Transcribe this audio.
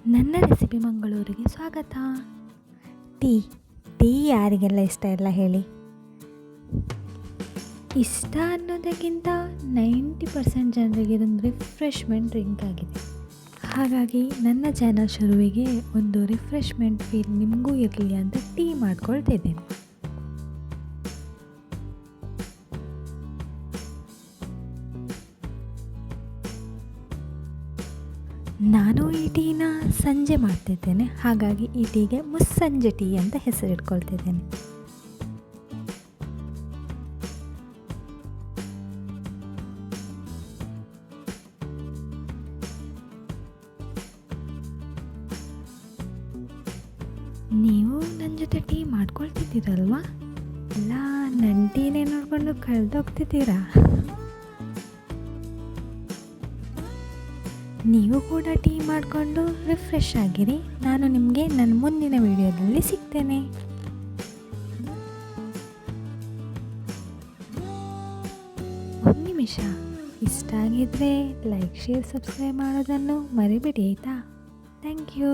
ನನ್ನ ರೆಸಿಪಿ ಮಂಗಳೂರಿಗೆ ಸ್ವಾಗತ. ಟೀ ಟೀ ಯಾರಿಗೆಲ್ಲ ಇಷ್ಟ ಇಲ್ಲ ಹೇಳಿ? ಇಷ್ಟ ಅನ್ನೋದಕ್ಕಿಂತ 90% ಜನರಿಗೆ ಇದೊಂದು ರಿಫ್ರೆಶ್ಮೆಂಟ್ ಡ್ರಿಂಕ್ ಆಗಿದೆ. ಹಾಗಾಗಿ ನನ್ನ ಚಾನಲ್ ಶುರುವಿಗೆ ಒಂದು ರಿಫ್ರೆಶ್ಮೆಂಟ್ ಫೀಲ್ ನಿಮಗೂ ಇರಲಿ ಅಂತ ಟೀ ಮಾಡ್ಕೊಳ್ತಿದ್ದೇನೆ. ನಾನು ಈ ಟೀನ ಸಂಜೆ ಮಾಡ್ತಿದ್ದೇನೆ, ಹಾಗಾಗಿ ಈ ಟೀಗೆ ಮುಸ್ಸಂಜೆ ಟೀ ಅಂತ ಹೆಸರಿಟ್ಕೊಳ್ತಿದ್ದೇನೆ. ನೀವು ನನ್ನ ಜೊತೆ ಟೀ ಮಾಡ್ಕೊಳ್ತಿದ್ದೀರಲ್ವಾ? ಅಲ್ಲ, ನನ್ನ ಟೀನೇ ನೋಡಿಕೊಂಡು ಕಳೆದೋಗ್ತಿದ್ದೀರಾ? ನೀವು ಕೂಡ ಟೀ ಮಾಡಿಕೊಂಡು ರಿಫ್ರೆಶ್ ಆಗಿರಿ. ನಾನು ನಿಮಗೆ ನನ್ನ ಮುಂದಿನ ವಿಡಿಯೋದಲ್ಲಿ ಸಿಗ್ತೇನೆ. ಒಂದು ನಿಮಿಷ, ಇಷ್ಟ ಆಗಿದ್ದರೆ ಲೈಕ್, ಶೇರ್, ಸಬ್ಸ್ಕ್ರೈಬ್ ಮಾಡೋದನ್ನು ಮರಿಬೇಡಿ ಆಯಿತಾ? Thank you.